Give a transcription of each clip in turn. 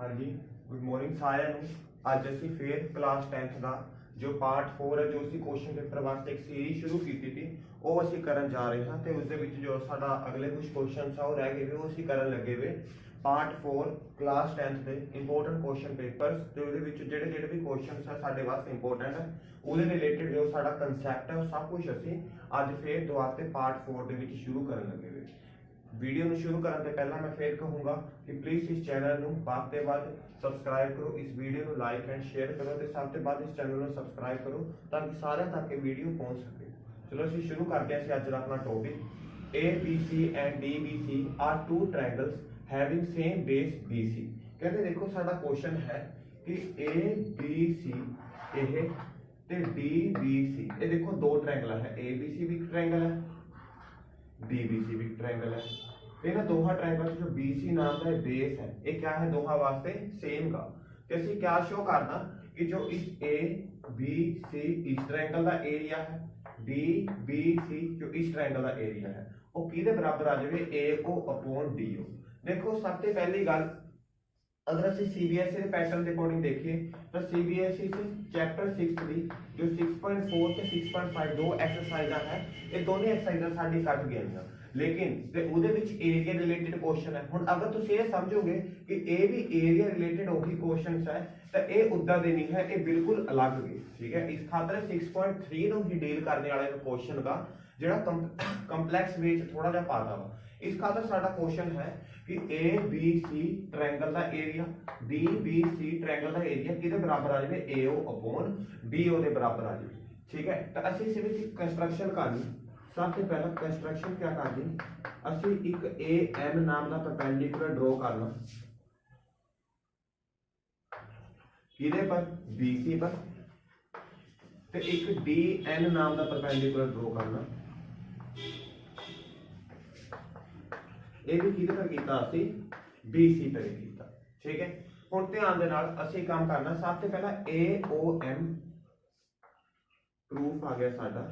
हाँ जी, good morning साਰਿਆਂ ਨੂੰ। ਅੱਜ ਅਸੀਂ ਫੇਰ ਕਲਾਸ 10th ਦਾ ਜੋ ਪਾर्ट 4 है, जो ਅਸੀਂ क्वेश्चन पेपर वास्ते एक सीरीज शुरू की थी, वो ਅਸੀਂ ਕਰਨ ਜਾ ਰਹੇ ਹਾਂ। ਤੇ ਉਸ ਦੇ ਵਿੱਚ ਜੋ ਸਾਡਾ ਅਗਲੇ ਕੁਝ ਕੁਐਸਚਨਸ ਆ ਉਹ ਰਹਿ ਗਏ ਵੇ, ਉਹ ਅਸੀਂ ਕਰਨ ਲੱਗੇ ਵੇ। ਪਾर्ट 4 ਕਲਾਸ 10th ਦੇ ਇੰਪੋਰਟੈਂਟ ਕੁਐਸਚਨ ਪੇਪਰਸ ਤੇ ਉਹਦੇ ਵਿੱਚ ਜਿਹੜੇ ਵੀ ਕੁਐਸਚਨਸ ਆ ਸਾਡੇ ਵਾਸਤੇ ਇੰਪੋਰਟੈਂਟ ਹੈ, ਉਹਦੇ ਰਿਲੇਟਡ ਜੋ ਸਾਡਾ ਕਨਸੈਪਟ ਹੈ ਉਹ ਸਭ ਕੁਝ ਅਸੀਂ ਅੱਜ ਫੇਰ ਦੁਬਾਰਾ ਤੇ ਪਾर्ट 4 ਦੇ ਵਿੱਚ ਸ਼ੁਰੂ ਕਰਨ ਲੱਗੇ ਵੇ। वीडियो में शुरू करने से पहला मैं फिर कहूँगा कि प्लीज़ इस चैनल को बाद के बाद सबसक्राइब करो, इस वीडियो को लाइक एंड शेयर करो, तो सब के बाद इस चैनल को सबसक्राइब करो ताकि सारे तक ये वीडियो पहुँच सके। चलो असं शुरू करते हैं अज का अपना topic. A B C and D B C are two triangles having same base B C. कहते देखो साडा क्वेश्चन है कि ए बी सी ते डी बी सी, ये देखो दो ट्रायंगल है, ए बी सी भी ट्रायंगल है, डी बी सी भी ट्रायंगल है। इन्होंने दोहा ट्रायंगल जो बी सी नाम का बेस है, ये क्या है दोहा वास्ते सेम का। तो असं क्या शो करना कि जो इस ए बी सी इस ट्रायंगल का एरिया है, डी बी सी जो इस ट्रायंगल का एरिया है, वो किहदे बराबर आ जाए, ए ओ अपॉन डी ओ। देखो सब से पहली गल, अगर असं CBSE के पैटर्न के अकॉर्डिंग देखिए तो CBSE से चैप्टर 6 की जो 6.4 से 6.5 दो एक्सरसाइजा है, ये दोनों एक्सरसाइजा साडी कट गई, लेकिन एरिया रिलेटेड क्वेश्चन है। हुण अगर तुम ये समझोगे कि ये भी एरिया रिलेटेड वही क्वेश्चन है तो ये उदा दे नहीं है, ये बिल्कुल अलग गए, ठीक है। इस खातर 6.3 को ही डील करने वाले क्वेश्चन का जो कंपलैक्स वे थोड़ा जा पाता वा। इस खातर साडा क्वेश्चन है कि ए बी सी ट्रायंगल का area, D B C triangle का एरिया किहदे बराबर आ जाए, ए ओ अपॉन डी ओ के बराबर आ जाए, ठीक है। तो असं इस कंस्ट्रक्शन करनी, सबसे पहला कंस्ट्रक्शन क्या करनी, असी एक ए एम नाम का परपेंडिकुलर ड्रॉ करना, किहदे पर, बी सी पर, ते एक डी एन नाम का परपेंडिकुलर ड्रॉ करना, ये भी किहदे पर कीता, असी बी सी पर कीता, ठीक है। हुण ध्यान दे नाल असी काम करना, सबसे पहला ए ओ एम प्रूफ आ गया साडा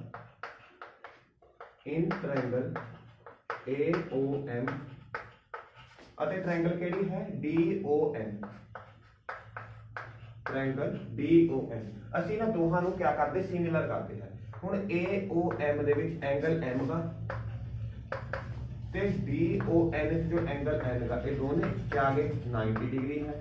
in triangle A O M अते ट्रायंगल केड़ी है, D O N, triangle D O N. असी ना दोहां नूं क्या करते, सिमिलर करते हैं। हुण ए ओ एम दे विच एंगल एम का ते डी ओ एन जो एंगल एन का, ये दोनों क्या आ गए 90 डिग्री है।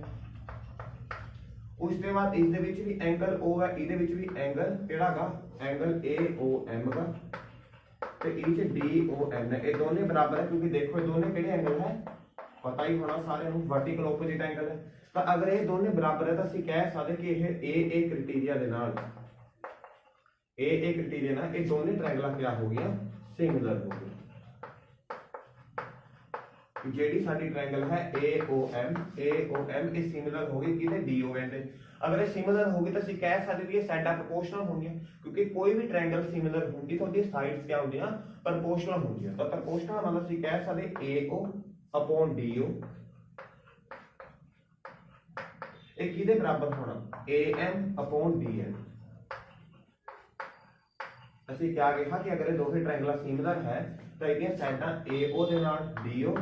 उसके बाद इस दे विच भी एंगल ओ है, इहदे विच भी एंगल केड़ा गा, एंगल ए ओ एम का ते इच डी ओ एन, ये दोनों बराबर है क्योंकि देखो ये दोनों केड़े एंगल है, पता ही होना सारे नूं, वर्टिकल ओपोजिट एंगल है। तो अगर ये दोनों बराबर है तो असं कह सकते कि यह ए क्राइटेरिया दे नाल, ए क्राइटेरिया नाल ये दोनों ट्रायंगल क्या हो गया, सिमिलर हो गए। जेडी साडी ट्रायंगल है ए ओ एम ये सिमिलर हो गई किते डी ओ एन दे। अगर ये सिमिलर होगी तो असं कह सकते कि ये साइडां प्रोपोर्शनल होंगी, क्योंकि कोई भी ट्रायंगल सिमिलर होगी तो उसकी साइड्स क्या होंगी, प्रोपोर्शनल होंगी। तो प्रोपोर्शनल मतलब असं कह सकते ए ओ अपॉन डी ओ, ये किहदे बराबर होना, A M upon D N. असं क्या कहा कि अगर ये दोनों ट्रायंगल सिमिलर है तो इहदियां साइडां ए ओ दे नाल डी ओ,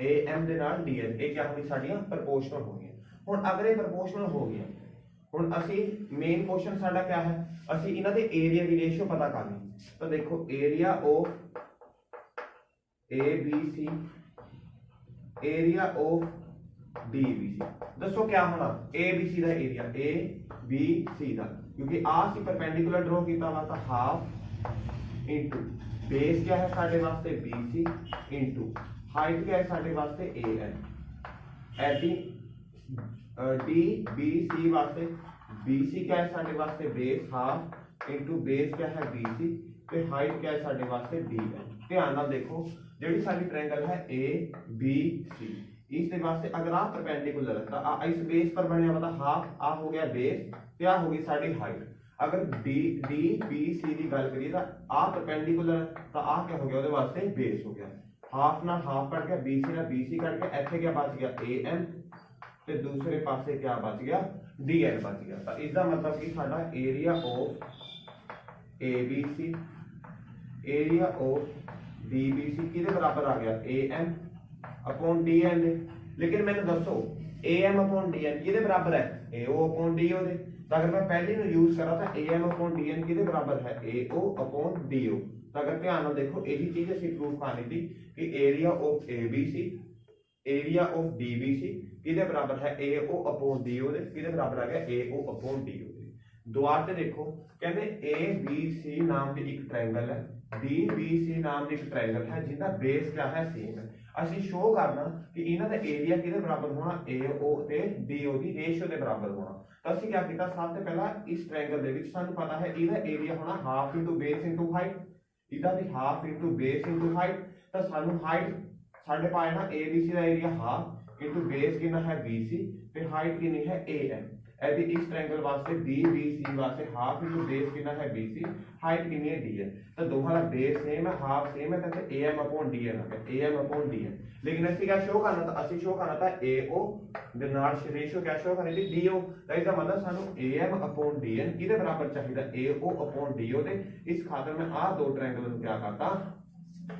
ए एम दे नाल डी एन, ये क्या होगी साडियां प्रोपोर्शनल हो गई। हुण अगर ये प्रोपोर्शनल हो गई, हुण असी मेन क्वेश्चन साडा क्या है, असी इन्हां दे एरिया की रेशियो पता करनी। तो देखो area of A B C, area of D B C, दसो क्या होना, ए बी सी का एरिया, ए बी सी का, क्योंकि आ सी परपेंडिकुलर ड्रॉ किया वा तो हाफ इंटू बेस क्या है साडे वास्ते बी सी इंटू हाइट क्या है साडे वास्ते A N, AD D B C वास्ते बी सी क्या है साडे वास्ते बेस हाफ इंटू बेस क्या है बी सी ते हाइट क्या है साडे वास्ते डी एन। ध्यान नाल देखो जिहड़ी साडी ट्रायंगल है ए बी सी, इस दे वास्ते अगर आ परपेंडिकुलर है तो आ इस बेस पर बनया वाला हाफ, आ हो गया बेस ते आ हो गई साडी हाइट। अगर डी बी सी की गल करिए तो आ परपेंडिकुलर तो आ क्या हो गया, उसदे वास्ते बेस हो गया, हाफ ना हाफ कट गया, बी सी कट गया, इत्थे क्या बच गया ए एन ते दूसरे पासे क्या बच गया, डी एन बच गया। तो इसका मतलब कि साडा area of A B C, area of D B C किहदे बराबर आ गया, A N upon D N. लेकिन मैंने दसो A M upon D N किहदे बराबर है ए ओ अपॉन डी ओ दे। तो अगर मैं पहले नु यूज करा तो A M upon D N किहदे बराबर है ए ओ अपॉन डी ओ। तो अगर ध्यान नाल देखो यही चीज असीं प्रूव करनी थी कि area of A B C area of D B C किहदे बराबर है ए ओ अपॉन डी ओ दे किहदे बराबर आ गया ए ओ अपॉन डी ओ दे। दुआर ते देखो कहते ए बी सी नाम की एक ट्रायंगल है डी बी सी नाम की एक ट्रायंगल है जिसका बेस क्या है सेम है। ਅਸੀਂ ਸ਼ੋ ਕਰਨਾ ਕਿ ਇਹਨਾਂ ਦਾ ਏਰੀਆ ਕਿਹਦੇ ਬਰਾਬਰ ਹੋਣਾ AO ਤੇ DO ਦੀ ਰੇਸ਼ੀਓ ਦੇ ਬਰਾਬਰ ਹੋਣਾ। ਤਾਂ ਅਸੀਂ ਕੀ ਕੀਤਾ ਸਭ ਤੋਂ ਪਹਿਲਾਂ ਇਸ ਟ੍ਰਾਇੰਗਲ ਦੇ ਵਿੱਚ ਸਾਨੂੰ ਪਤਾ ਹੈ ਇਹਦਾ ਏਰੀਆ ਹੋਣਾ half into base into height ਇਹਦਾ ਵੀ half into base into height. ਤਾਂ ਸਾਨੂੰ ਹਾਈਟ ਸਾਡੇ ਪਾਏ ਨਾ ABC ਦਾ ਏਰੀਆ ਹਾਫ ਇਨਟੂ ਬੇਸ ਕਿੰਨਾ ਹੈ BC ਤੇ ਹਾਈਟ ਕਿੰਨੀ ਹੈ AM। ऐसे इस ट्रायंगल वास्ते BBC वास्ते हाफ इनटू बेस कितना है BC हाइट कितनी है DN। तो दोनों का बेस सेम है हाफ सेम है तो AM अपॉन DN आ गया AM अपॉन DN। लेकिन असि क्या शो करना था असि शो करना था AO दे नाल रेशियो क्या शो करनी थी DO। तो इसका मतलब सानू AM अपॉन DN किदे बराबर चाहिए AO अपॉन DO दे। इस खातर मैं आ दो ट्रायंगल को क्या करता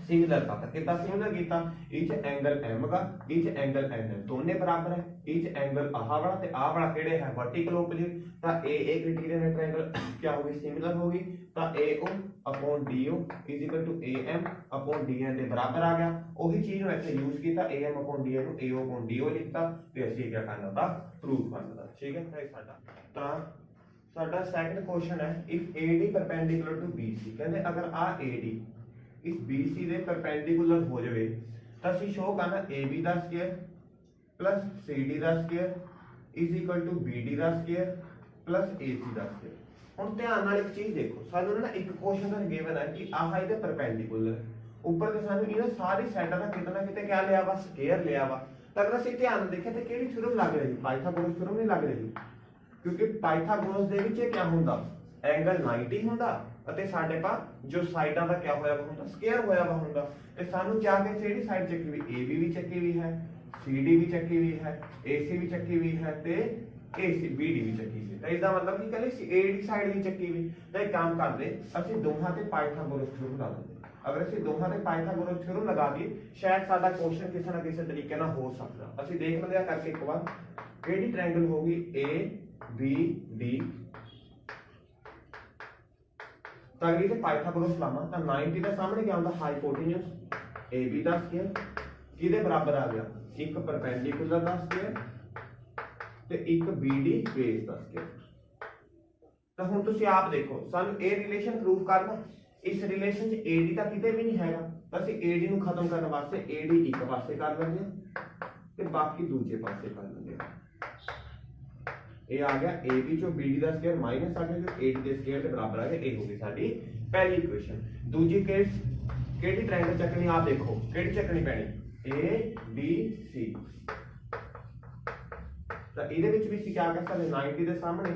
सिमिलर करता कितना सिमिलर किया ईच एंगल M का ईच एंगल N दोनों बराबर है ईच एंगल आह वाला ते आ वाला केड़े है वर्टिकल ऑपोजिट। ता ए क्राइटेरियन है ट्रायंगल क्या होगी सिमिलर होगी। ता AO upon DO is equal to AM upon DN के बराबर आ गया। वही चीज नु इथे यूज किया AM अपॉन DN नु AO अपॉन DO लिखता ते असि क्या करना था प्रूव करना था। ठीक है भाई साडा ता साडा सेकंड क्वेश्चन है if AD perpendicular to BC कहंदे अगर आ AD इस BC ਦੇ परपेंडिकुलर हो जाए तो ਅਸੀਂ शो करना AB ਦਾ ਸਕੁਅਰ प्लस CD ਦਾ square is equal to BD ਦਾ ਸਕੁਅਰ प्लस AC ਦਾ ਸਕੁਅਰ। ਹੁਣ ਧਿਆਨ ਨਾਲ ਇੱਕ ਚੀਜ਼ ਦੇਖੋ ਸਾਨੂੰ ਨਾ ਇੱਕ ਕੁਐਸਚਨ ਦਾ ਗਿਵਨ ਹੈ ਕਿ ਆਹ ਇਹਦੇ परपेंडिकुलर ਉੱਪਰ ਤੇ ਸਾਨੂੰ ਇਹਨਾਂ ਸਾਰੀ ਸਾਈਡਾਂ ਦਾ ਕਿਤਨਾ ਕਿਤੇ ਕਿਆ ਲਿਆ ਵਾ ਸਕੁਅਰ ਲਿਆ ਵਾ। ਤਾਂ ਅਗਰ ਅਸੀਂ ਧਿਆਨ ਨਾਲ ਦੇਖੀਏ ਤੇ ਕਿਹੜੀ ਥਿਊਰਮ ਲੱਗ ਰਹੀ ਪਾਇਥਾਗੋਰਸ ਥਿਊਰਮ ਨਹੀਂ ਲੱਗ ਰਹੀ ਕਿਉਂਕਿ ਪਾਇਥਾਗੋਰਸ ਦੇ ਵਿੱਚ ਇਹ ਕਿਆ ਹੁੰਦਾ एंगल 90 ਹੁੰਦਾ ਅਤੇ ਸਾਡੇ ਪਾ ਜੋ ਸਾਈਡਾਂ ਦਾ ਕਿਆ ਹੋਇਆ ਵਾ ਹੁੰਦਾ ਸਕੁਅਰ ਹੋਇਆ ਵਾ ਹੁੰਦਾ। ਤੇ ਸਾਨੂੰ ਜਾ ਕੇ ਜਿਹੜੀ ਸਾਈਡ ਚੱਕੀ ਵੀ AB ਵੀ ਚੱਕੀ ਵੀ ਹੈ CD ਵੀ ਚੱਕੀ ਵੀ ਹੈ AC ਵੀ ਚੱਕੀ ਵੀ ਹੈ ਤੇ AC BD ਵੀ ਚੱਕੀ ਵੀ। ਤਾਂ ਇਹਦਾ ਮਤਲਬ ਕੀ ਕਹਿੰਦੇ ਸੀ AD ਸਾਈਡ ਵੀ ਚੱਕੀ ਵੀ। ਤਾਂ ਇੱਕ ਕੰਮ ਕਰਦੇ ਅਸੀਂ ਦੋਹਾਂ ਤੇ ਪਾਇਥਾਗੋਰਸ ਥਿਊਰਮ ਲਾ ਦਿੰਦੇ। ਅਗਰ ਅਸੀਂ ਦੋਹਾਂ ਤੇ ਪਾਇਥਾਗੋਰਸ ਥਿਊਰਮ ਲਗਾ ਦਈਏ ਸ਼ਾਇਦ ਸਾਡਾ ਕੁਐਸਚਨ ਕਿਸੇ ਨਾ ਕਿਸੇ ਤਰੀਕੇ ਨਾਲ ਹੋ ਸਕਦਾ। ਅਸੀਂ ਦੇਖ ਲੈਂਦੇ ਆ ਕਰਕੇ ਇੱਕ ਵਾਰ ਕਿਹੜੀ ਟ੍ਰਾਇੰਗਲ ਹੋਗੀ ABD। तो अगर इसे पाइथागोरस लाना तो 90 के सामने क्या होता हाइपोटेन्यूज AB का स्क्वायर किदे बराबर आ गया एक परपेंडिकुलर का स्क्वायर ते एक BD बेस का स्क्वायर। तो हुण तुसीं आप देखो सानू ए रिलेशन प्रूव करना इस रिलेशन च AD का किते भी नहीं हैगा तो ਅਸੀਂ AD ਨੂੰ ਖਤਮ ਕਰਨ ਵਾਸਤੇ AD ਇੱਕ ਪਾਸੇ ਕਰ ਲੈਂਦੇ ਹਾਂ ਤੇ ਬਾਕੀ ਦੂਜੇ ਪਾਸੇ ਕਰ ਲੈਂਦੇ ਹਾਂ। ਇਹ ਆ ਗਿਆ AB ਚੋਂ BD ਦਾ ਸਕੁਅਰ ਮਾਈਨਸ ਆ ਗਿਆ ਜੋ AD ਦੇ ਸਕੁਅਰ ਦੇ ਬਰਾबर ਆ ਗਿਆ। ਇਹ ਹੋ ਗਈ ਸਾਡੀ ਪਹਿਲੀ ਇਕੁਏਸ਼ਨ। ਦੂਜੀ ਕੇਸ ਕਿਹੜੀ ਟ੍ਰਾਇੰਗਲ ਚੱਕਣੀ ਆਪ ਦੇਖੋ ਕਿਹੜੀ ਚੱਕਣੀ ਪੈਣੀ ABC। ਤਾਂ ਇਹਦੇ ਵਿੱਚ ਵੀ ਸੀ ਕਿਆ ਕਰ ਸਕਦੇ 90 ਦੇ ਸਾਹਮਣੇ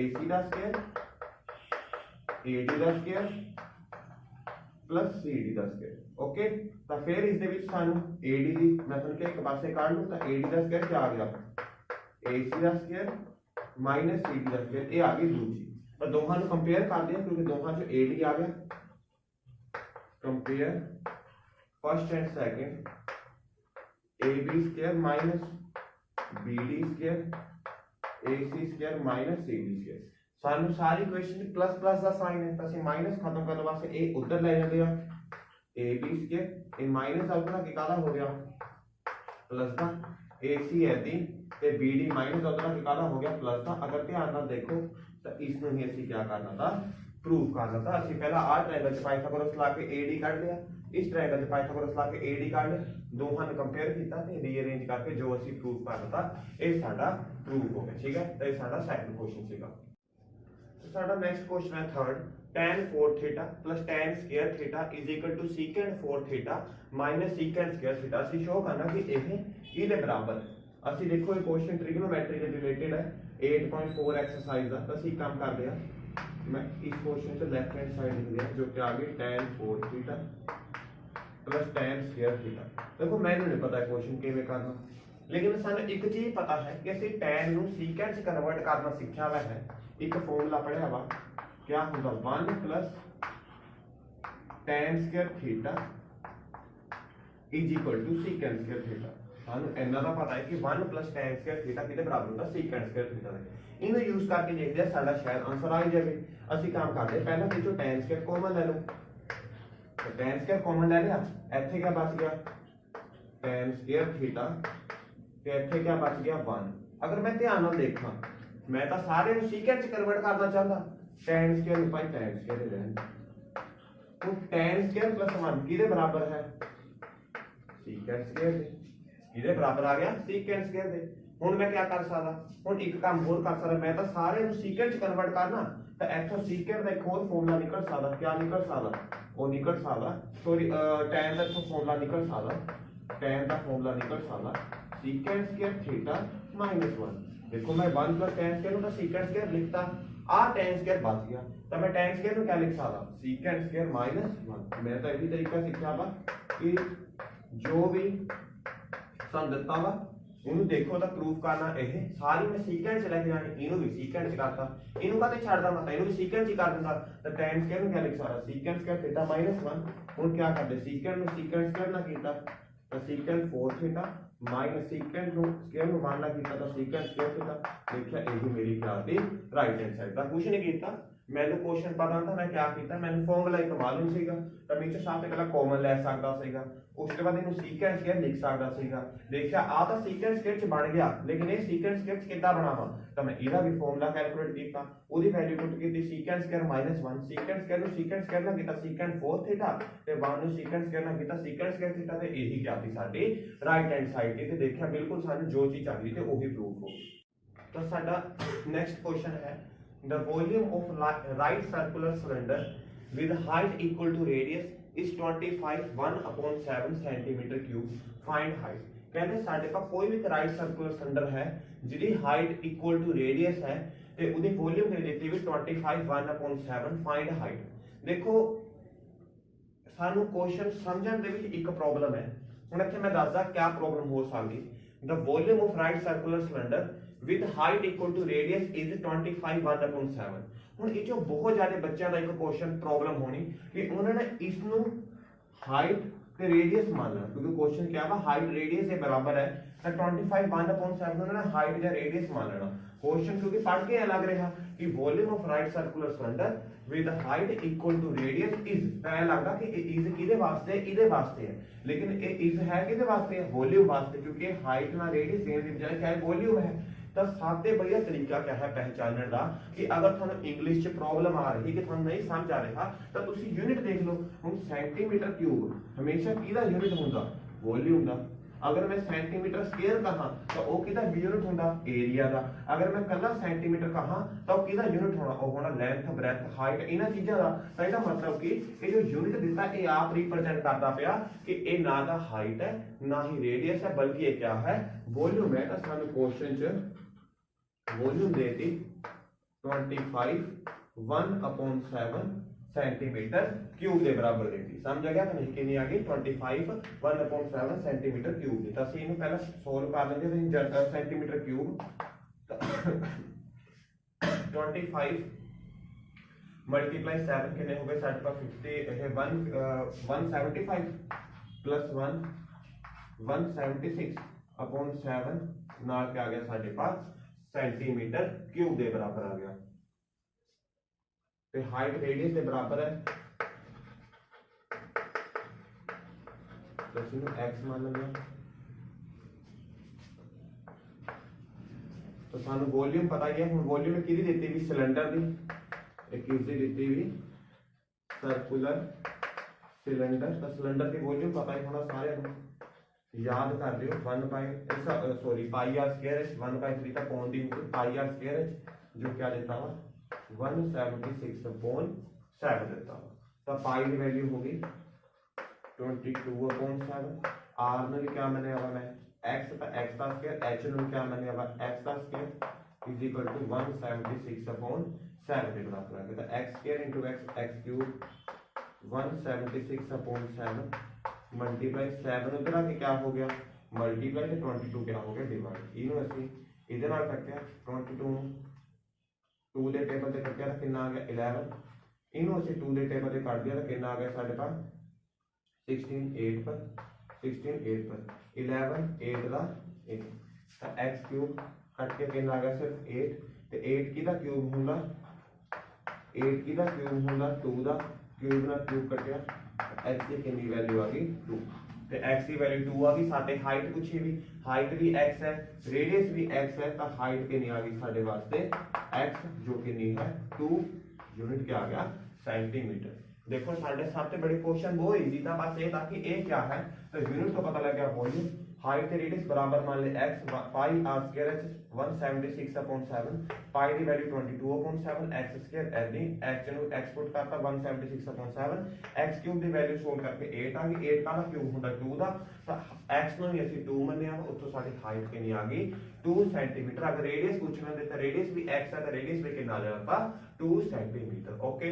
AC ਦਾ ਸਕੁਅਰ AD ਦਾ ਸਕੁਅਰ प्लस CD ਦਾ ਸਕੁਅਰ। ਓਕੇ ਤਾਂ ਫਿਰ ਇਸ ਦੇ ਵਿੱਚ ਸਾਨੂੰ AD ਦੀ ਮੈਂ ਤੁਹਾਨੂੰ ਕਿ ਇੱਕ ਪਾਸੇ ਕੱਢ ਲੂੰ ਤਾਂ AD ਦਾ ਸਕੁਅਰ क्या आ गया AC ਦਾ ਸਕੁਅਰ माइनस CD ਦਾ ਸਕੁਅਰ। ਇਹ ਆ ਗਈ ਦੂਜੀ। ਪਰ ਦੋਹਾਂ ਨੂੰ ਕੰਪੇਅਰ ਕਰਦੇ ਹਾਂ ਕਿਉਂਕਿ ਦੋਹਾਂ ਚ AD ਆ ਗਿਆ। Compare first and second AB square minus BD square AC square minus CD square. ਸਾਨੂੰ ਸਾਰੀ ਇਕੁਏਸ਼ਨ प्लस प्लस ਦਾ ਸਾਈਨ ਹੈ ਤਾਂ ਅਸੀਂ ਮਾਈਨਸ ਖਤਮ ਕਰਨ ਵਾਸਤੇ ਇਹ ਉਧਰ ਲੈ ਜਾਂਦੇ ਆ AB ਸਕੁਅਰ ਇਹ ਮਾਈਨਸ ਆਪਣਾ ਕੀ ਕਾਲਾ ਹੋ ਗਿਆ प्लस ਦਾ AC ਹੈ ਦੀ ਤੇ BD ਮਾਈਨਸ ਉਧਰ ਕੀ ਕਾਲਾ ਹੋ ਗਿਆ प्लस ਦਾ। ਅਗਰ ਧਿਆਨ ਨਾਲ ਦੇਖੋ ਤਾਂ ਇਸ ਨੂੰ ਹੀ ਅਸੀਂ ਕੀ ਕਰਨਾ ਤਾਂ प्रूव करना था। ਅਸੀਂ ਪਹਿਲਾਂ ਆ ਟ੍ਰਾਇੰਗਲ ਚ ਪਾਇਥਾਗੋਰਸ ਲਾ ਕੇ AD ਕੱਢ ਲਿਆ इस ट्रायंगल से पाइथागोरस ला के AD काढ लिया दोहां ਨੂੰ ਕੰਪੇਅਰ ਕੀਤਾ ਤੇ ਰੀਅਰੇਂਜ ਕਰਕੇ ਜੋ ਅਸੀਂ ਪ੍ਰੂਫ ਕਰਨਾ ਤਾਂ ਇਹ ਸਾਡਾ ਪ੍ਰੂਫ ਹੋ ਗਿਆ। ਠੀਕ ਹੈ ਤਾਂ ਇਹ ਸਾਡਾ ਸੈਕੰਡ ਕੁਐਸਚਨ ਸੀਗਾ। तो साडा नेक्स्ट क्वेश्चन है third tan 4 theta plus tan square theta is equal to secant 4 theta minus secant square theta। ਅਸੀਂ ਸ਼ੋ ਕਰਨਾ ਕਿ ਇਹ ਇਹਦੇ ਬਰਾਬਰ ਹੈ। ਅਸੀਂ ਦੇਖੋ ਇਹ ਕੁਐਸਚਨ ਟ੍ਰਿਗਨੋਮੈਟਰੀ ਦੇ ਰਿਲੇਟਡ ਹੈ 8.4 ਐਕਸਰਸਾइज ਦਾ। ਤਾਂ ਅਸੀਂ ਕੰਮ ਕਰਦੇ ਹਾਂ मैं इस क्वेश्चन से लेफ्ट हैंड साइड लिख दिया जो कि आ गई tan 4 theta plus tan square theta. देखो मैंने नहीं पता क्वेश्चन किवें करना लेकिन सानू एक चीज पता है कि ਅਸੀਂ tan ਨੂੰ secant ਚ ਕਨਵਰਟ ਕਰਨਾ ਸਿੱਖਿਆ ਹੋਇਆ ਹੈ। एक फॉर्मूला पढ़िया वा क्या होगा 1 plus tan square theta is equal to secant square theta. ਸਾਨੂੰ ਇੰਨਾ ਤਾਂ ਪਤਾ ਹੈ ਕਿ 1 + tan स्क्वायर थीटा ਕਿਹਦੇ ਬਰਾਬਰ ਹੁੰਦਾ secant स्क्वायर थीटा ਦੇ। ਇਹਨੂੰ ਯੂਜ਼ ਕਰਕੇ ਦੇਖਦੇ ਆ ਸਾਡਾ ਸ਼ਾਇਦ ਆਨਸਰ ਆ ਹੀ ਜਾਵੇ। ਅਸੀਂ ਕੰਮ ਕਰਦੇ ਪਹਿਲਾਂ ਵਿੱਚੋਂ tan स्क्वायर ਕਾਮਨ ਲੈ ਲਓ, तो tan स्क्वायर ਕਾਮਨ ਲੈ ਲਿਆ, ਇੱਥੇ ਕੀ ਬਚ ਗਿਆ tan स्क्वायर थीटा ਤੇ ਇੱਥੇ ਕੀ ਬਚ ਗਿਆ 1। ਅਗਰ ਮੈਂ ਧਿਆਨ ਨਾਲ ਦੇਖਾਂ ਮੈਂ ਤਾਂ ਸਾਰੇ ਨੂੰ secant ਚ ਕਨਵਰਟ ਕਰਨਾ ਚਾਹੁੰਦਾ, tan स्क्वायर ਨੂੰ ਭਾਈ tan स्क्वायर ਹੀ ਰਹਿਣ। तो tan स्क्वायर + 1 ਕਿਹਦੇ ਬਰਾਬਰ ਹੈ secant स्क्वायर ਦੇ। ਇਹਦੇ ਬਰਾਬਰ ਆ ਗਿਆ secant स्क्वायर ਦੇ। ਹੁਣ ਮੈਂ ਕੀ ਕਰ ਸਕਦਾ, ਹੁਣ ਇੱਕ ਕੰਮ ਹੋਰ ਕਰ ਸਕਦਾ, ਮੈਂ ਤਾਂ ਸਾਰੇ ਨੂੰ secant ਚ ਕਨਵਰਟ ਕਰਨਾ ਤਾਂ ਇੱਥੋਂ secant ਦਾ ਇੱਕ ਹੋਰ ਫਾਰਮੂਲਾ ਨਿਕਲ ਸਕਦਾ। ਕੀ ਨਿਕਲ ਸਕਦਾ, ਉਹ ਨਿਕਲ ਸਕਦਾ ਸੌਰੀ tan ਦਾ ਇੱਥੋਂ ਫਾਰਮੂਲਾ ਨਿਕਲ ਸਕਦਾ, tan ਦਾ ਫਾਰਮੂਲਾ ਨਿਕਲ ਸਕਦਾ secant स्क्वायर थीटा -1। देखो मैं 1 + tan स्क्वायर ਨੂੰ ਤਾਂ secant स्क्वायर ਲਿਖਤਾ, ਆ tan स्क्वायर ਬਚ ਗਿਆ ਤਾਂ ਮੈਂ tan स्क्वायर ਨੂੰ ਕੀ ਲਿਖ ਸਕਦਾ secant स्क्वायर -1। ਮੈਂ ਤਾਂ ਇਹੀ ਤਰੀਕਾ ਸਿੱਖਿਆ ਵਾ ਕਿ ਜੋ ਵੀ ਸਾਨੂੰ ਦਿੱਤਾ ਵਾ ਉਹਨੂੰ ਦੇਖੋ ਤਾਂ ਪ੍ਰੂਫ ਕਰਨਾ। ਇਹ ਸਾਰੀ ਮੈਂ secant ਚ ਲੈ ਕੇ ਜਾਣੀ, ਇਹਨੂੰ ਵੀ secant ਚ ਕਰਤਾ, ਇਹਨੂੰ ਕਾਹਤੇ ਛੱਡਦਾ ਮੈਂ ਤਾਂ ਇਹਨੂੰ ਵੀ secant ਚ ਕਰ ਦਿੰਦਾ ਤਾਂ tan स्क्वायर ਨੂੰ ਕੀ ਲਿਖ ਸਕਦਾ secant स्क्वायर थीटा -1। ਹੁਣ ਕੀ ਕਰਦੇ secant ਨੂੰ secant स्क्वायर ਨਾਲ ਕੀਤਾ ਤਾਂ secant 4 थीटा माइनस secant ਨੂੰ स्क्वायर ਨੂੰ 1 ਨਾਲ ਕੀਤਾ ਤਾਂ secant स्क्वायर थीटा। देखिए यही मेरी क्या थी राइट हैंड साइड का। कुछ नहीं किया मैंने क्वेश्चन पता था, मैं क्या किया मैंने फॉर्मूला एक मालूम सीगा तो मैं सब से पहला कॉमन ले सकता सीगा, उसके बाद इन्हें secant स्क्वायर लिख सकता सीगा। देखिए आ तो secant स्क्वायर च बन गया लेकिन ये secant स्क्वायर च कितना बनावा तो मैं ਇਹਦਾ भी फॉर्मूला कैलकुलेट किया, ਉਹਦੀ वैल्यू पुट की secant स्क्वायर -1 secant स्क्वायर ਨੂੰ secant स्क्वायर ਨਾਲ ਕੀਤਾ secant 4 थीटा ਤੇ 1 ਨੂੰ secant स्क्वायर ਨਾਲ ਕੀਤਾ secant स्क्वायर थीटा ਤੇ ਇਹੀ क्या थी ਸਾਡੀ राइट हैंड साइड ਤੇ देखिया बिल्कुल ਸਾਨੂੰ जो चीज चाहिए थी वही प्रूफ हो। तो साडा नेक्स्ट क्वेश्चन है the volume of right circular cylinder with height equal to radius is 25 1/7 centimeter cube, find height। कहते साडे पास कोई भी राइट सर्कुलर सिलेंडर है जिसकी हाइट इक्वल टू रेडियस है ते उदी वॉल्यूम दे देती हुई 25 1/7 फाइंड हाइट। देखो सानू क्वेश्चन समझण दे विच एक प्रॉब्लम है, हुण इत्थे मैं दसदा क्या प्रॉब्लम हो सकदी। The volume of right circular cylinder with height equal to radius is 25 1/7। ਹੁਣ ਇਹ ਜੋ ਬਹੁਤ ਜ਼ਿਆਦਾ ਬੱਚਿਆਂ ਦਾ ਇੱਕ ਕੁਐਸਚਨ ਪ੍ਰੋਬਲਮ ਹੋਣੀ ਕਿ ਉਹਨਾਂ ਨੇ ਇਸ ਨੂੰ ਹਾਈਟ ਤੇ ਰੇਡੀਅਸ ਮੰਨਣਾ, ਕਿਉਂਕਿ ਕੁਐਸਚਨ ਕਿਹਾ ਵਾ ਹਾਈਟ ਰੇਡੀਅਸ ਦੇ ਬਰਾਬਰ ਹੈ ਤਾਂ 25 1/7 ਉਹਨਾਂ ਨੇ ਹਾਈਟ ਜਾਂ ਰੇਡੀਅਸ ਮੰਨ ਲੈਣਾ। क्वेश्चन क्योंकि पढ़ के लग रहा कि volume of right circular cylinder with height equal to radius is, पता लगदा कि इज किदे वास्ते इदे वास्ते है, लेकिन ये इज है किदे वास्ते है वॉल्यूम वास्ते, क्योंकि हाइट ना रेडियस देने की बजाय क्या है वॉल्यूम है। तो सबसे बढ़िया तरीका क्या है पहचानने का कि अगर थानू इंग्लिश च प्रॉब्लम आ रही कि थानू नहीं समझ आ रहा तो तुसी यूनिट देख लो। हुण सेंटीमीटर क्यूब हमेशा किहदा यूनिट हुंदा वॉल्यूम दा, अगर मैं सेंटीमीटर स्क्वायर कहा तो वो किहदा यूनिट होंदा एरिया दा, अगर मैं कल्ला सेंटीमीटर कहा तो किहदा यूनिट होना वो होना लेंथ ब्रेथ हाइट इन्हां चीज़ां दा। तो इसदा मतलब कि ये जो यूनिट दिता ये आप रिप्रेजेंट करता पिया कि ये ना तो हाइट है ना ही रेडियस है बल्कि ये क्या है वॉल्यूम है। तो सानू क्वेश्चन च वॉल्यूम देती 25 1/7 सेंटीमीटर क्यूब के बराबर देती, समझ आ गया कि नहीं? कितनी आ गई 25 1/7 सेंटीमीटर क्यूब दी। तो ਅਸੀਂ ਇਹਨੂੰ ਪਹਿਲਾਂ ਸੋल्व ਕਰ ਲੈਂਦੇ ਹਾਂ ਜਨਰਲ सेंटीमीटर क्यूब 25 मल्टीप्लाई 7 कितने हो गए साढ़े पास 50 है 175 प्लस 1 176/7 नाल क्या आ गया साढ़े पास सेंटीमीटर क्यूब के बराबर आ गया। ਤੇ ਹਾਈਟ ਰੇਡੀਅਸ ਦੇ ਬਰਾਬਰ ਹੈ तो इसमें x मान लेंगे। तो सानू वॉल्यूम पता ही है, हुण वॉल्यूम किहदी दित्ती भी सिलेंडर दी, एक किसदी दित्ती भी सर्कुलर सिलेंडर। तो सिलेंडर की वॉल्यूम पता ही होना सारे याद कर लियो 1/3 का पौन दी πr² जो क्या देता हुआ 176/7 देता हुआ। तो पाई की वैल्यू होगी 22/7। आर ने भी क्या मैंने अब मैं एक्स का स्क्वायर, एच ने क्या मैंने अब एक्स का स्क्वायर इज इक्वल टू 176/7 के बराबर आ गया। तो x square into x cube 176/7 multiply 7 उधर आके क्या हो गया मल्टीप्लाई तो 22 क्या हो गया डिवाइड। इनू असं इहदे नाल कट्टिया 22 2 के टेबल से कट्टिया तो कितना आ गया 11। इनू असं 2 के टेबल से कट दिया तो कितना आ गया साढ़े पास 16 8 पर 16 8 पर 11 8 ਦਾ 1 ਤਾਂ x क्यूब ਕੱਟ ਕੇ ਕਿੰਨਾ ਆ ਗਿਆ ਸਿਰਫ 8 ਤੇ 8 ਕਿਹਦਾ ਕਿਊਬ ਹੁੰਦਾ 8 ਕਿਹਦਾ ਕਿਊਬ ਹੁੰਦਾ 2 ਦਾ ਕਿਊਬ ਨਾਲ ਕਿਊਬ ਕੱਟਿਆ x ਦੀ ਕਿੰਨੀ ਵੈਲਿਊ ਆ ਗਈ 2 ਤੇ x ਦੀ ਵੈਲਿਊ 2 ਆ ਗਈ ਸਾਡੇ ਹਾਈਟ ਪੁੱਛੀ ਵੀ ਹਾਈਟ ਵੀ x ਹੈ ਰੇਡੀਅਸ ਵੀ x ਹੈ ਤਾਂ ਹਾਈਟ ਕਿੰਨੀ ਆ ਗਈ ਸਾਡੇ ਵਾਸਤੇ x ਜੋ ਕਿੰਨੀ है 2 यूनिट क्या आ गया सेंटीमीटर। देखो साढ़े सबसे बड़ी क्वेश्चन वो इजी था बस ये था कि ए क्या है तो यूनिट तो पता लग गया वॉल्यूम हाइट ते रेडियस बराबर मान ले x पाई r स्क्वायर है 176/7 पाई की वैल्यू 22/7 x स्क्वायर एडी x ਨੂੰ x पुट करता 176/7 x क्यूब ਦੀ ਵੈਲਿਊ ਸੋਲਵ ਕਰਕੇ 8 ਆ ਗਈ 8 ਦਾ ਕਿਊਬ ਹੁੰਦਾ 2 ਦਾ ਤਾਂ x ਨੂੰ ਵੀ ਅਸੀਂ 2 ਮੰਨਿਆ ਉੱਥੋਂ ਸਾਡੀ ਹਾਈਟ ਕਿੰਨੀ ਆ ਗਈ 2 ਸੈਂਟੀਮੀਟਰ ਅਗਰ ਰੇਡੀਅਸ ਪੁੱਛਣਾ ਦੇ ਤਾਂ ਰੇਡੀਅਸ ਵੀ x ਹੈ ਤਾਂ ਰੇਡੀਅਸ ਵੀ ਕਿੰਨਾ ਆ ਜਾਏਗਾ 2 ਸੈਂਟੀਮੀटर ओके।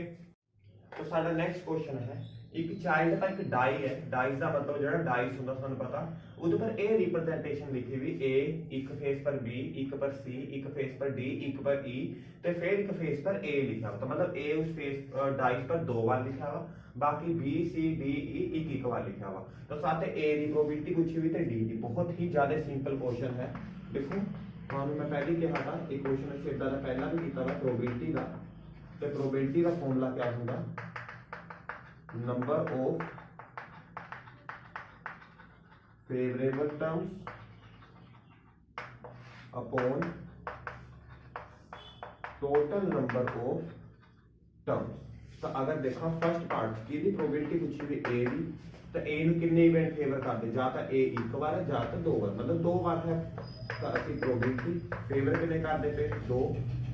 तो साडा नेक्स्ट क्वेश्चन है एक चाइल्ड का एक डाई है डाइस का मतलब जो डाइस होंगे सानू पता उस पर ए रिप्रेजेंटेशन लिखी हुई ए एक फेस पर बी एक पर सी एक फेस पर डी एक पर ई तो फिर एक फेस पर ए लिखा हुआ तो मतलब ए उस फेस डाइस पर 2 बार लिखा हुआ बाकी बी सी डी ई एक बार लिखा हुआ तो साथ ए की प्रोबेबिलिटी पूछी हुई तो डी की बहुत ही ज्यादा सिंपल क्वेश्चन है। देखो तुहानू मैं पहले कहा था एक क्वेश्चन असीं इदां दा पहला भी कीता वा प्रोबेबिलिटी का तो प्रोबेबिलिटी का फॉर्मूला क्या होगा number of favourable terms upon total number of terms. तो अगर देखा फर्स्ट पार्ट की प्रोबेबिलिटी पूछी हुई ए की तो ए नूं कितने इवेंट फेवर करते जा तो ए एक बार है जा तो 2 बार मतलब 2 बार है तो असं प्रोबेबिलिटी फेवर कितने करते पे 2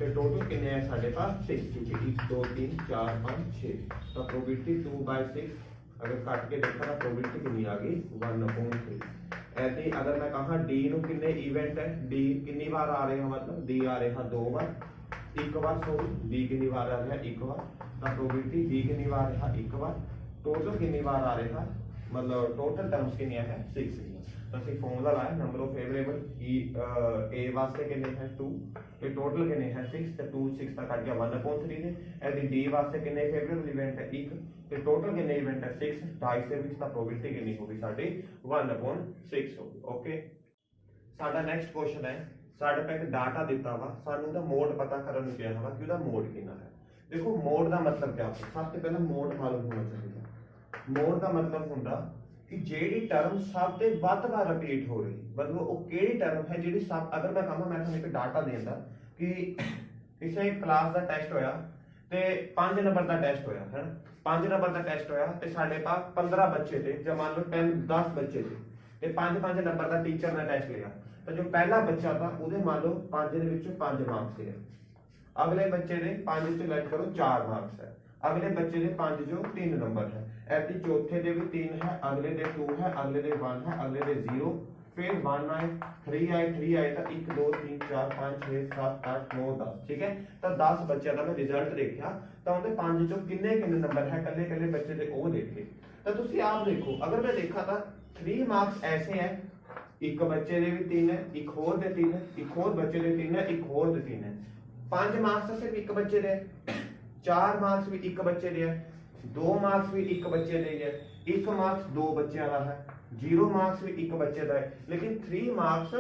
तो टोटल कितने है साढ़े पास 6 क्योंकि 1 2 3 4 5 6 तो प्रोबेबिलिटी 2/6 अगर काट के देखा तो प्रोबेबिलिटी कितनी आ गई 1/3। ऐसे ही अगर मैं कहा डी नूं कितने इवेंट है डी कितनी बार आ रहे हैं मतलब डी आ रहे हैं 2 बार एक बार सॉरी डी कितनी बार आ रहा है 1 बार तो प्रोबेबिलिटी डी कितनी बार आ रहा है 1 बार टोटल कितनी बार आ रहा है मतलब टोटल टर्म्स कितनी है 6 तो असं फॉर्मूला लाया नंबर ऑफ फेवरेबल ए वास्ते कितने है 2 तो टोटल कितने है 6 तो 2 6 तक कट गया 1/3 ने ऐसे डी वास्ते कितने फेवरेबल इवेंट है 1 तो टोटल कितने इवेंट है 6 2.5 से भी इसका प्रोबेबिलिटी कितनी होगी साडी 1/6 होगी ओके। साडा नेक्स्ट क्वेश्चन है साडे पे एक डाटा दिता वा सानू दा मोड पता करन नूं कहा वा कि उहदा मोड कितना है। देखो मोड का मतलब क्या होता है सबसे पहले मोड मालूम होना चाहिए मोड का मतलब होंदा कि जेडी टर्म सब ते वध बार रिपीट हो रही मतलब वो केड़ी टर्म है जेडी सब अगर मैं कहां मैं तुहानू एक डाटा देंदा कि किसी क्लास का टेस्ट होया ते 5 नंबर का टेस्ट होया है 5 नंबर का टेस्ट होया ते साडे पास 15 बच्चे थे या मान लो 10 बच्चे थे ते 5 नंबर का टीचर ने टेस्ट लिया तो जो पहला बच्चा था उहदे मान लो 5 दे विचों 5 मार्क्स थे अगले बच्चे ने 5 से लेट करो 4 मार्क्स है अगले बच्चे ने 5 जो 3 नंबर है ऐसे चौथे दे भी 3 है अगले दे 2 है अगले दे 1 है अगले दे 0 फिर 1 आए 3 आए तो 1 2 3 4 5 6 7 8 9 10 ठीक है तो 10 बच्चों का मैं रिजल्ट देखा तो उन्हें 5 चो किन्ने किन्ने नंबर है कल्ले कल्ले बच्चे दे वो देखे तो तुसी आप देखो अगर मैं देखा था 3 मार्क्स ऐसे है एक बच्चे दे भी 3 है एक होर दे 3 है एक होर बच्चे दे 3 है एक होर दे 3 है 5 मार्क्स सिर्फ एक बच्चे दे 4 मार्क्स भी एक बच्चे दे 2 मार्क्स भी एक बच्चे दे है 1 मार्क्स 2 बच्चों का है 0 मार्क्स भी एक बच्चे का है लेकिन 3 मार्क्स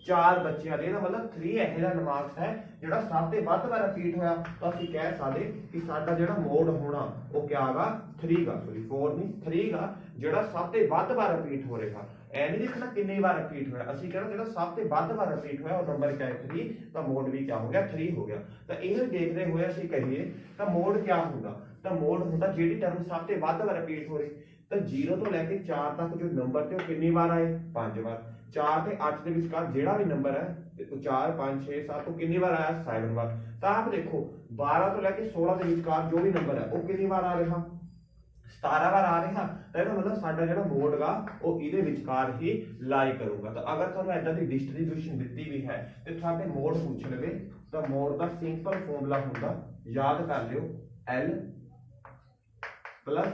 4 बच्चों का मतलब 3 ऐसा मार्क्स है जो सब से वध बार रिपीट होया तो असं कह सकते कि साडा जो मोड होना वो क्या गा 3 गा सॉरी 4 नहीं 3 गा जो सब से वध बार रिपीट हो रहा ऐ नहीं देखना कितनी बार रिपीट होया असं कहना जो सब से वध बार रिपीट होया और नंबर क्या है 3 तो मोड भी क्या हो गया 3 हो गया तो इन्हें देखते हुए असं कहिए तो मोड क्या होगा तो मोड होता जी टर्म सब से वध बार रिपीट हो रही तो 0 तो लैके 4 तक जो नंबर थे कितनी बार आए 5 बार 4 ते 8 के विचकार जेड़ा भी नंबर है 4 5 6 7 तो कितनी बार आया 7 बार तो आप देखो 12 तो लैके 16 के विचकार जो भी नंबर है वो कितनी बार आ रहा 17 बार आ रहा तो मतलब साडा जो मोड गा वो इहदे विचकार ही लाई करूंगा। तो अगर तुहानू ऐदा दी डिस्ट्रीब्यूशन दित्ती भी है तो तुहाडे मोड पूछ लवे तो मोड का सिंपल फॉर्मूला होंदा याद कर लियो L plus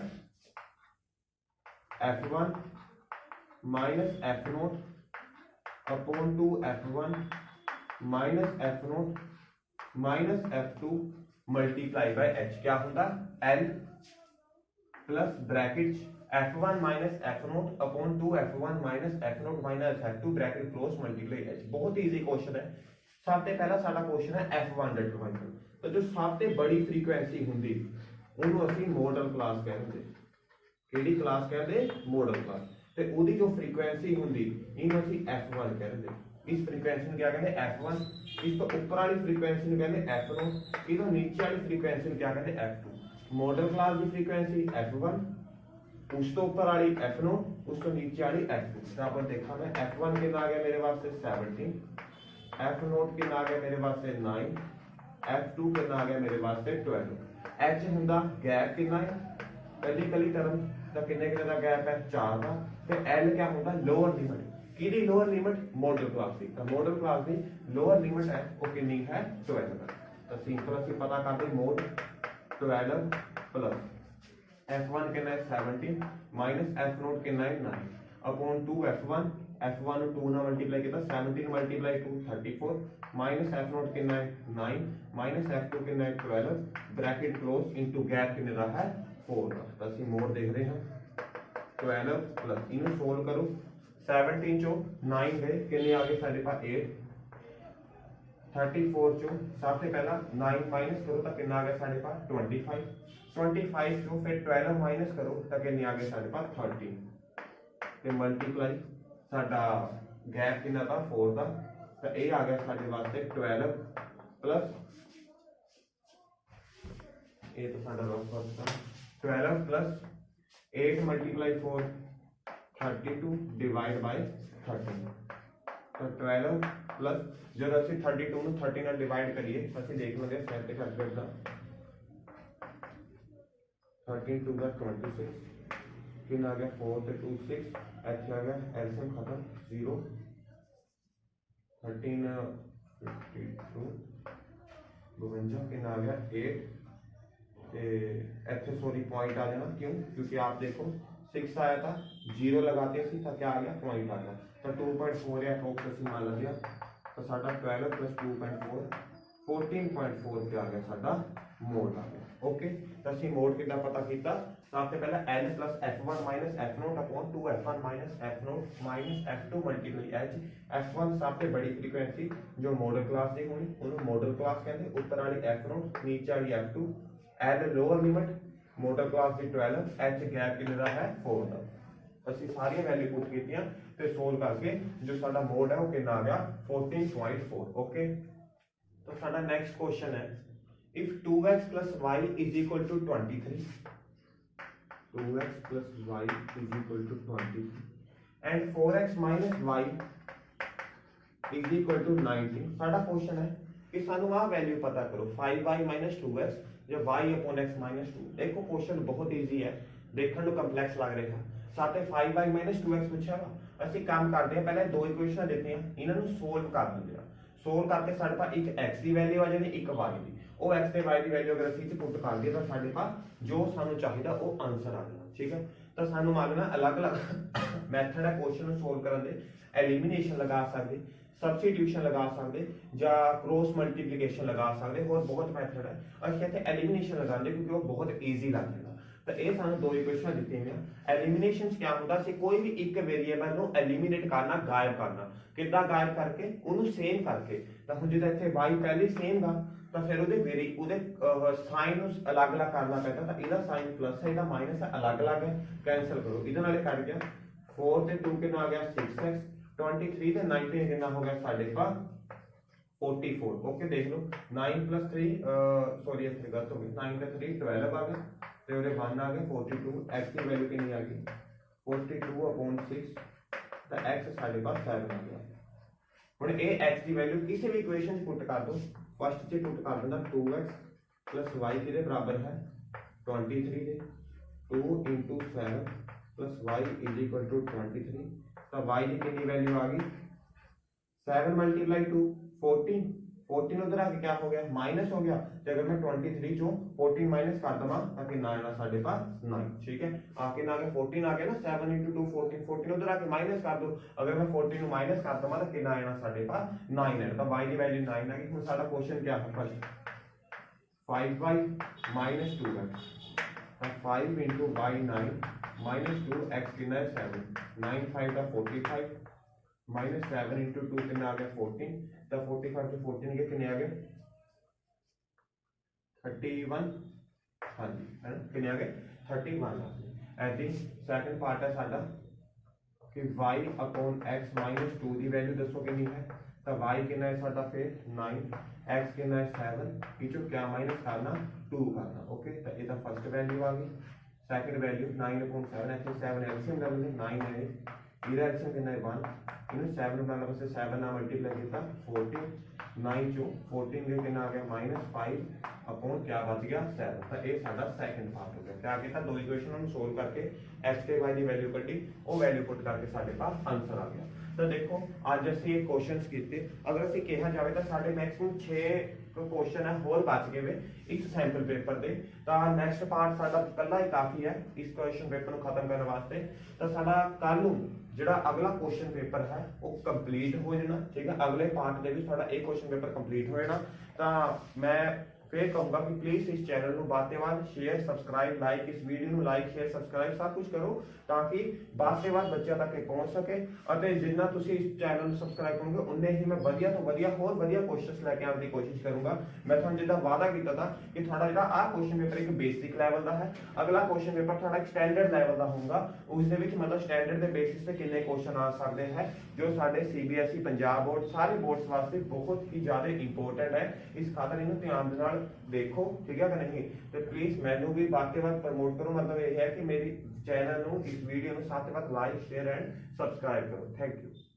F1 minus F0 upon 2 F1 minus F0 minus F2 multiply by H क्या होता L plus bracket f1 minus f naught upon 2 f1 minus f note minus f2 bracket close multiply h। बहुत easy question है। सब तो पहला साडा question है f1 determine. तो जो सब तो बड़ी फ्रीक्वेंसी हुंदी ਉਹਨੂੰ ਅਸੀਂ मॉडल क्लास कहते। ਕਿਹੜੀ क्लास कहते? Model class. ਤੇ ਉਹਦੀ ਜੋ फ्रीक्वेंसी हुंदी ਇਹਨੂੰ ਅਸੀਂ f1 कहते। इस फ्रीक्वेंसी ਨੂੰ क्या कहते? f1। इस तो ऊपर वाली फ्रीक्वेंसी ਨੂੰ कहते f2। ਇਹ ਤੋਂ नीचे वाली फ्रीक्वेंसी ਨੂੰ क्या कहते? f2। मॉडल क्लास की फ्रीक्वेंसी f1, उस तो ऊपर वाली f0, उस तो नीचे वाली f2। तो आप देखा मैं f1 कितना आ गया मेरे वास्ते 17, f0 कितना आ गया मेरे वास्ते 9, f2 कितना आ गया मेरे वास्ते 12। h हुंदा गैप कितना है पहली कली टर्म तो किन्ने किन्ने दा गैप है 4 का। ते l क्या होगा लोअर लिमिट। किहदी लोअर लिमिट? मॉडल क्लास की। तो मॉडल क्लास की लोअर लिमिट है वो कितनी है 12। तो सिंपल ਅਸੀਂ पता करते मोड 12 प्लस f1 कितना है 17 माइनस f0 कितना है 9 अपॉन 2 f1 f1 2 ना मल्टीप्लाई किया 17 मल्टीप्लाई 2 34 माइनस f0 कितना है 9 माइनस f2 कितना है 12 ब्रैकेट क्लोज इनटू गैप कितने का है 4 का। तो ਅਸੀਂ मोड देख रहे हैं 12 प्लस इन्हें सोल्व करो 17 चो 9 गए कितने आ गए साढ़े पास 8 34 चो सबसे पहला 9 माइनस करो तो कितना आ गया साढ़े पास 25 25 चो फिर 12 माइनस करो तो कितने आ गए साढ़े पास 13 ते मल्टीप्लाई साडा गैप कितना था 4 का। तो ये आ गया साडे वास्ते 12 प्लस ये तो साडा रफ था 12 प्लस 8 मल्टीप्लाई 4 32 डिवाइड बाय 13। तो 12 प्लस जब ਅਸੀਂ 32 ਨੂੰ 30 ਨਾਲ ਡਿਵਾਈਡ ਕਰੀਏ ਅਸੀਂ ਦੇਖ ਲਵਾਂਗੇ ਸੈਟ ਤੇ ਕਰ ਸਕਦਾ 13 2 ਦਾ 26 कितना आ गया 4 ਤੇ 2 6 ਇੱਥੇ ਆ ਗਿਆ ਐਲਸੀਐਮ ਖਤਮ 0 13 52 52 कितना आ गया 8 ਤੇ ਇੱਥੇ सॉरी पॉइंट आ जाना क्यों क्योंकि आप देखो 6 आया था 0 लगाते सी तो क्या आ गया पॉइंट आ गया। तो 2.4 या फोकस ਅਸੀਂ मान लिया तो साडा 12 प्लस 2.4 14.4 पे आ गया साडा मोड आ गया। ओके तो ਅਸੀਂ मोड कितना पता किया सबसे पहला l plus f1 minus f0 upon 2 f1 minus f0 minus f2 multiply h। f1 सबसे बड़ी फ्रीक्वेंसी जो मॉडल क्लास की होनी उन्होंने मॉडल क्लास कहते ऊपर वाली f0 नीचे वाली f2 l lower limit modal class की 12 h गैप कितना है 4 का। ਅਸੀਂ ਸਾਰੀਆਂ ਵੈਲਿਊ ਪੁੱਟ ਕੀਤੀਆਂ ਤੇ ਸੋਲਵ ਕਰਕੇ ਜੋ ਸਾਡਾ ਮੋਡ ਹੈ ਉਹ ਕਿੰਨਾ ਆ ਗਿਆ 14.4। ਓਕੇ तो साडा नेक्स्ट क्वेश्चन है if 2x plus y is equal to 23 2x plus y is equal to 23 and 4x minus y is equal to 19। साडा क्वेश्चन है कि सानू आ वैल्यू पता करो 5y minus 2x या y upon x minus 2। देखो question बहुत इजी है देखने को कंपलेक्स लग रहा है साथे 5y minus 2x पूछा वा ਅਸੀਂ काम करते हैं पहले दो इक्वेशन देते हैं इन्हां ਨੂੰ सोल्व कर ਦਿੰਦੇ ਆ सोल्व करके साढ़े पास एक x की वैल्यू आ जानी एक y की ਉਹ x ਤੇ y ਦੀ ਵੈਲਿਊ ਅਗਰ ਅਸੀਂ ਇੱਥੇ ਪੁੱਟ ਕਰ ਦਈਏ ਤਾਂ ਸਾਡੇ ਪਾਸ ਜੋ ਸਾਨੂੰ ਚਾਹੀਦਾ ਉਹ ਆਨਸਰ ਆ ਜਾਣਾ। ਠੀਕ ਹੈ ਤਾਂ ਸਾਨੂੰ ਮਾਲੂਮ ਹੈ ਅਲੱਗ-ਅਲੱਗ ਮੈਥਡ ਹੈ ਕੁਐਸਚਨ ਨੂੰ ਸੋਲਵ ਕਰਨ ਦੇ ਐਲੀਮੀਨੇਸ਼ਨ ਲਗਾ ਸਕਦੇ ਸਬਸਟੀਟਿਊਸ਼ਨ ਲਗਾ ਸਕਦੇ ਜਾਂ ਕ੍ਰੋਸ ਮਲਟੀਪਲੀਕੇਸ਼ਨ ਲਗਾ ਸਕਦੇ ਹੋਰ ਬਹੁਤ ਮੈਥਡ ਹੈ। ਅਸੀਂ ਇੱਥੇ ਐਲੀਮੀਨੇਸ਼ਨ ਲਗਾਉਂਦੇ ਕਿਉਂਕਿ ਉਹ ਬਹੁਤ ਈਜ਼ੀ ਲੱਗਦਾ। तो ये सानू दो इक्वेशन दी हुई एलिमिनेशन क्या होता है कोई भी एक वेरिएबल नु एलिमिनेट करना गायब करना कितना गायब करके उन्होंने सेम करके तो हम जो इतने y पहले सेम था तो फिर ਉਹਦੇ साइन अलग अलग करना पैदा तो ਇਹਦਾ साइन प्लस है ਇਹਦਾ माइनस है अलग अलग है कैंसिल करो ਇਹਦੇ ਨਾਲੇ ਕੱਟ ਗਿਆ 4 ਤੇ 2 ਕਿੰਨਾ ਆ ਗਿਆ 6x 23 ਤੇ 19 ਕਿੰਨਾ ਹੋ ਗਿਆ ਸਾਡੇ ਪਾਸ 44। ओके देख लो 9 plus 3 सॉरी ਇੱਥੇ ਗਲਤ ਹੋ ਗਈ 9 ਤੇ 3 12 आ गया ਤੇ ਉਹਦੇ 1 ਆ ਗਿਆ 42 x ਦੀ ਵੈਲਿਊ ਕਿੰਨੀ ਆ ਗਈ 42/6 ਤਾਂ x ਸਾਡੇ ਪਾਸ 7 ਆ ਗਿਆ। ਹੁਣ ਇਹ x ਦੀ ਵੈਲਿਊ ਕਿਸੇ ਵੀ ਇਕੁਏਸ਼ਨ 'ਚ ਪੁੱਟ ਕਰ ਦੋ ਫਸਟ 'ਚ ਪੁੱਟ ਕਰ ਦਿੰਦਾ 2x y ਕਿਹਦੇ ਬਰਾਬਰ ਹੈ 23 ਦੇ 2 * 7 + y = 23 ਤਾਂ y ਦੀ ਕਿੰਨੀ ਵੈਲਿਊ ਆ ਗਈ 7 × 2 14 14 उधर आके क्या हो गया माइनस हो गया तो अगर मैं 23 चो 14 माइनस कर दवा ताकि ना आना साढ़े पास 9। ठीक है आके ना आगे 14 आ गया ना 7 × 2 14 14 उधर आके माइनस कर दो अगर मैं 14 माइनस कर दवा तो कितना आना साढ़े पास 9 है तो y की वैल्यू 9 आ गई। हुण साडा क्वेश्चन क्या है फर्स्ट 5y - 2x ਤਾਂ 5 into y 9 minus 2 x कितना है 7 9 5 का 45 minus 7 into 2 कितना आ गया 14 तो 45 to 14 के कितने आ गए 31 हाँ जी है ना कितने आ गए 31 आ गए ऐसे सेकंड पार्ट है साडा कि y अपॉन x माइनस 2 की वैल्यू दसो कितनी है तो y कितना है साडा फिर 9 x कितना है 7 इचो क्या माइनस करना 2 करना ओके तो ये फर्स्ट वैल्यू आ गई second value 9 upon 7 actually 7 LCM कर लेंगे 9 है इधर एलसीएम कितना है 1 इन्हें 7 बनाना बस 7 ना मल्टीप्लाई किया 14 9 चो 14 के कितना आ गया -5 अपॉन क्या बच गया 7 तो ये साडा सेकंड पार्ट हो गया क्या किया दो इक्वेशन हम सोल्व करके x ते y की वैल्यू कड्डी वो वैल्यू पुट करके साडे पास आंसर आ गया तो देखो आज ਅਸੀਂ ਇਹ ਕੁਐਸਚਨਸ ਕੀਤੇ ਅਗਰ ਅਸੀਂ ਕਿਹਾ ਜਾਵੇ ਤਾਂ ਸਾਡੇ ਮੈਕਸਿਮਮ 6 ਕੁਐਸਚਨ ਹੈ ਹੋਰ ਬਚ ਗਏ ਵੇ ਇੱਕ ਸੈਂਪਲ ਪੇਪਰ ਦੇ ਤਾਂ ਨੈਕਸਟ ਪਾਰਟ ਸਾਡਾ ਕੱਲਾ ਹੀ ਕਾਫੀ ਹੈ ਇਸ ਕੁਐਸਚਨ ਪੇਪਰ ਨੂੰ ਖਤਮ ਕਰਨ ਵਾਸਤੇ ਤਾਂ ਸਾਡਾ ਕੱਲ ਨੂੰ ਜਿਹੜਾ ਅਗਲਾ ਕੁਐਸਚਨ ਪੇਪਰ ਹੈ ਉਹ ਕੰਪਲੀਟ ਹੋ ਜਾਣਾ ਠੀਕ ਹੈ ਅਗਲੇ ਪਾਰਟ ਦੇ ਵਿੱਚ ਸਾਡਾ ਇਹ ਕੁਐਸਚਨ ਪੇਪਰ ਕੰਪਲੀਟ ਹੋ ਜਾਣਾ ਤਾਂ ਮੈਂ फिर कहूँगा कि प्लीज इस चैनल को बात शेयर सबसक्राइब लाइक इस वीडियो को लाइक शेयर सबसक्राइब सब कुछ करो ताकि बात बच्चों तक पहुँच सके और जिन्ना तुसी इस चैनल को सबसक्राइब करोगे उन्ने ही मैं वधिया तो वधिया होर वधिया क्वेश्चंस लेके आने की कोशिश करूंगा मैं तुहानू जिद्दां वादा किया था कि थोड़ा जिहड़ा आ क्वेश्चन पेपर एक बेसिक लैवल का है अगला क्वेश्चन पेपर थोड़ा स्टैंडर्ड लैवल का होगा उस दे विच मतलब स्टैंडर्ड के बेसिस से कितने क्वेश्चन आ सकते हैं जो साडे CBSE पंजाब बोर्ड सारे बोर्ड्स वास्ते बहुत ही ज़्यादा इंपोर्टेंट है इस खातर इन्हूं ध्यान दे नाल देखो ठीक है कि नहीं तो प्लीज मैनू भी बात प्रमोट करो मतलब ये है कि मेरी चैनल इस वीडियो में साथ लाइक शेयर एंड सब्सक्राइब करो थैंक यू।